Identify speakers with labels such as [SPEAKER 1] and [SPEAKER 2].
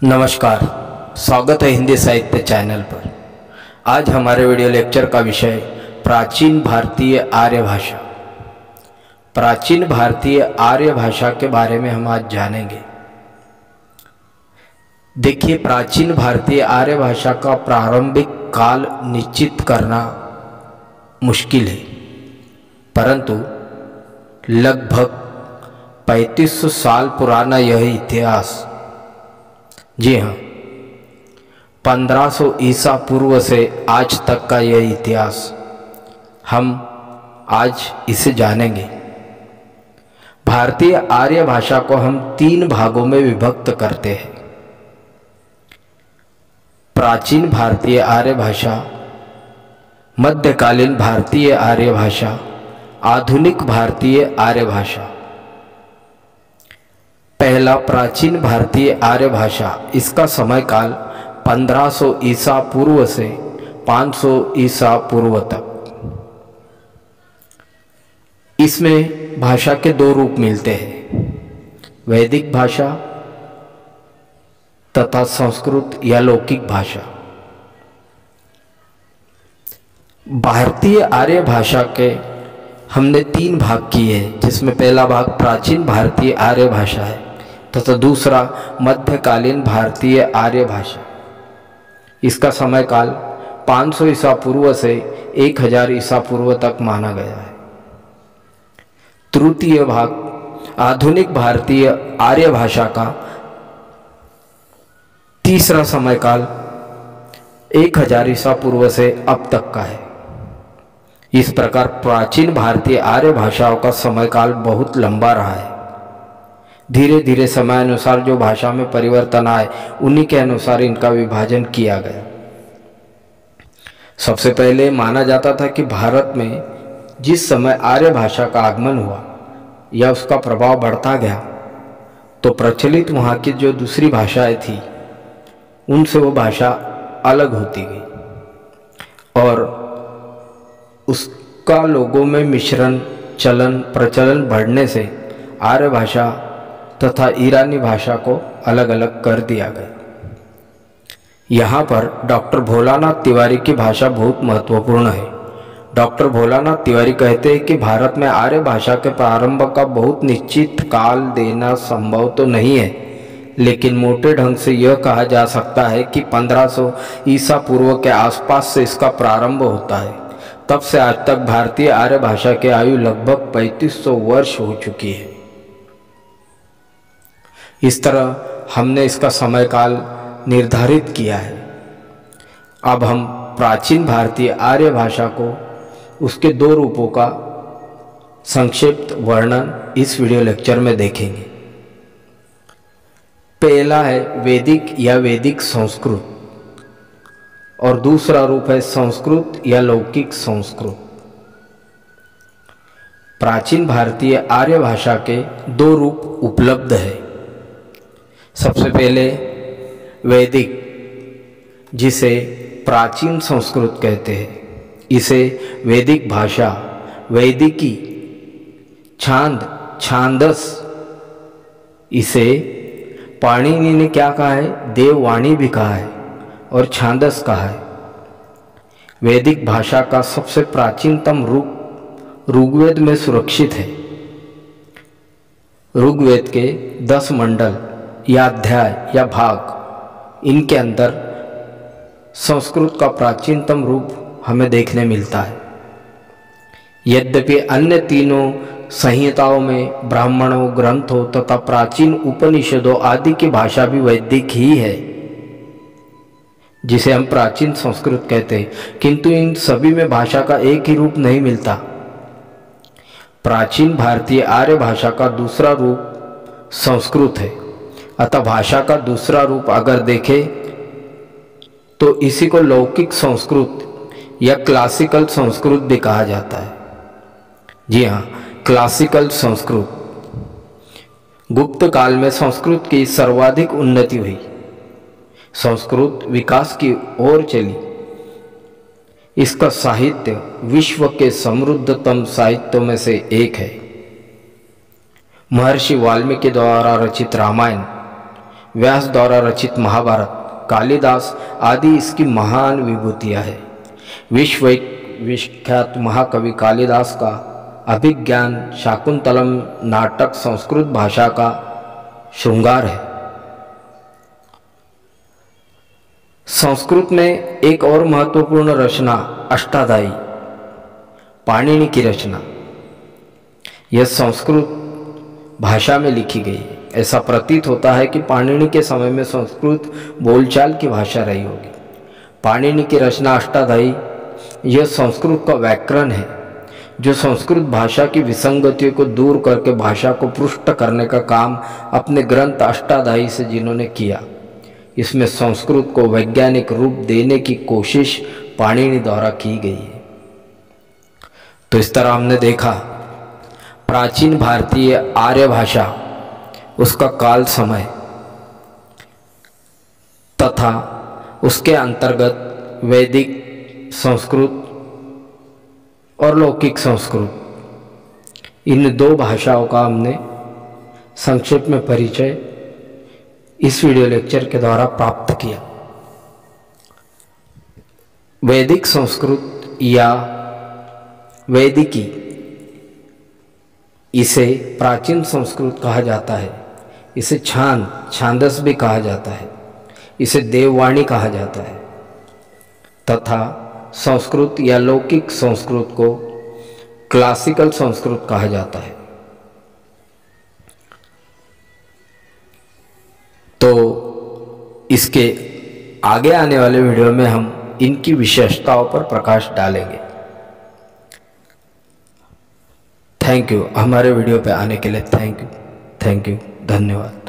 [SPEAKER 1] नमस्कार, स्वागत है हिंदी साहित्य चैनल पर। आज हमारे वीडियो लेक्चर का विषय प्राचीन भारतीय आर्य भाषा। प्राचीन भारतीय आर्य भाषा के बारे में हम आज जानेंगे। देखिए, प्राचीन भारतीय आर्य भाषा का प्रारंभिक काल निश्चित करना मुश्किल है, परंतु लगभग 3500 साल पुराना यह इतिहास, जी हाँ, 1500 ईसा पूर्व से आज तक का यह इतिहास हम आज इसे जानेंगे। भारतीय आर्य भाषा को हम 3 भागों में विभक्त करते हैं। प्राचीन भारतीय आर्य भाषा, मध्यकालीन भारतीय आर्य भाषा, आधुनिक भारतीय आर्य भाषा। पहला, प्राचीन भारतीय आर्य भाषा, इसका समय काल 1500 ईसा पूर्व से 500 ईसा पूर्व तक। इसमें भाषा के 2 रूप मिलते हैं, वैदिक भाषा तथा संस्कृत या लौकिक भाषा। भारतीय आर्य भाषा के हमने 3 भाग किए हैं, जिसमें पहला भाग प्राचीन भारतीय आर्य भाषा है तथा दूसरा मध्यकालीन भारतीय आर्य भाषा। इसका समय काल 500 ईसा पूर्व से 1000 ईसा पूर्व तक माना गया है। तृतीय भाग आधुनिक भारतीय आर्य भाषा का तीसरा समय काल 1000 ईसा पूर्व से अब तक का है। इस प्रकार प्राचीन भारतीय आर्य भाषाओं का समय काल बहुत लंबा रहा है। धीरे धीरे समयानुसार जो भाषा में परिवर्तन आए, उन्हीं के अनुसार इनका विभाजन किया गया। सबसे पहले माना जाता था कि भारत में जिस समय आर्य भाषा का आगमन हुआ या उसका प्रभाव बढ़ता गया, तो प्रचलित वहाँ की जो दूसरी भाषाएं थी, उनसे वो भाषा अलग होती गई और उसका लोगों में मिश्रण प्रचलन बढ़ने से आर्य भाषा तथा ईरानी भाषा को अलग अलग कर दिया गया। यहाँ पर डॉक्टर भोलानाथ तिवारी की भाषा बहुत महत्वपूर्ण है। डॉक्टर भोलानाथ तिवारी कहते हैं कि भारत में आर्य भाषा के प्रारंभ का बहुत निश्चित काल देना संभव तो नहीं है, लेकिन मोटे ढंग से यह कहा जा सकता है कि 1500 ईसा पूर्व के आसपास से इसका प्रारंभ होता है। तब से आज तक भारतीय आर्य भाषा की आयु लगभग 3500 वर्ष हो चुकी है। इस तरह हमने इसका समय काल निर्धारित किया है। अब हम प्राचीन भारतीय आर्य भाषा को, उसके 2 रूपों का संक्षिप्त वर्णन इस वीडियो लेक्चर में देखेंगे। पहला है वैदिक या वैदिक संस्कृत और दूसरा रूप है संस्कृत या लौकिक संस्कृत। प्राचीन भारतीय आर्य भाषा के 2 रूप उपलब्ध है। सबसे पहले वैदिक, जिसे प्राचीन संस्कृत कहते हैं, इसे वैदिक भाषा, वैदिकी, छांदस, इसे पाणिनि ने क्या कहा है, देववाणी भी कहा है और छांदस कहा है। वैदिक भाषा का सबसे प्राचीनतम रूप ऋग्वेद में सुरक्षित है। ऋग्वेद के 10 मंडल या अध्याय या भाग, इनके अंदर संस्कृत का प्राचीनतम रूप हमें देखने मिलता है। यद्यपि अन्य तीनों संहिताओं में ब्राह्मणों, ग्रंथों तथा प्राचीन उपनिषदों आदि की भाषा भी वैदिक ही है, जिसे हम प्राचीन संस्कृत कहते हैं, किंतु इन सभी में भाषा का एक ही रूप नहीं मिलता। प्राचीन भारतीय आर्य भाषा का दूसरा रूप संस्कृत है। अतः भाषा का दूसरा रूप अगर देखें तो इसी को लौकिक संस्कृत या क्लासिकल संस्कृत भी कहा जाता है। जी हाँ, क्लासिकल संस्कृत। गुप्त काल में संस्कृत की सर्वाधिक उन्नति हुई, संस्कृत विकास की ओर चली। इसका साहित्य विश्व के समृद्धतम साहित्यों में से एक है। महर्षि वाल्मीकि द्वारा रचित रामायण व्यास द्वारा रचित महाभारत, कालिदास आदि इसकी महान विभूतियाँ हैं। विश्व विख्यात महाकवि कालिदास का अभिज्ञान शाकुंतलम नाटक संस्कृत भाषा का श्रृंगार है। संस्कृत में एक और महत्वपूर्ण रचना अष्टाध्यायी, पाणिनि की रचना, यह संस्कृत भाषा में लिखी गई है। ऐसा प्रतीत होता है कि पाणिनि के समय में संस्कृत बोलचाल की भाषा रही होगी। पाणिनि की रचना अष्टाध्यायी यह संस्कृत का व्याकरण है, जो संस्कृत भाषा की विसंगतियों को दूर करके भाषा को पुष्ट करने का काम अपने ग्रंथ अष्टाध्यायी से जिन्होंने किया। इसमें संस्कृत को वैज्ञानिक रूप देने की कोशिश पाणिनि द्वारा की गई है। तो इस तरह हमने देखा प्राचीन भारतीय आर्य भाषा, उसका काल समय तथा उसके अंतर्गत वैदिक संस्कृत और लौकिक संस्कृत, इन दो भाषाओं का हमने संक्षेप में परिचय इस वीडियो लेक्चर के द्वारा प्राप्त किया। वैदिक संस्कृत या वैदिकी, इसे प्राचीन संस्कृत कहा जाता है। इसे छांदस भी कहा जाता है। इसे देववाणी कहा जाता है। तथा संस्कृत या लौकिक संस्कृत को क्लासिकल संस्कृत कहा जाता है। तो इसके आगे आने वाले वीडियो में हम इनकी विशेषताओं पर प्रकाश डालेंगे। थैंक यू, हमारे वीडियो पे आने के लिए थैंक यू, धन्यवाद।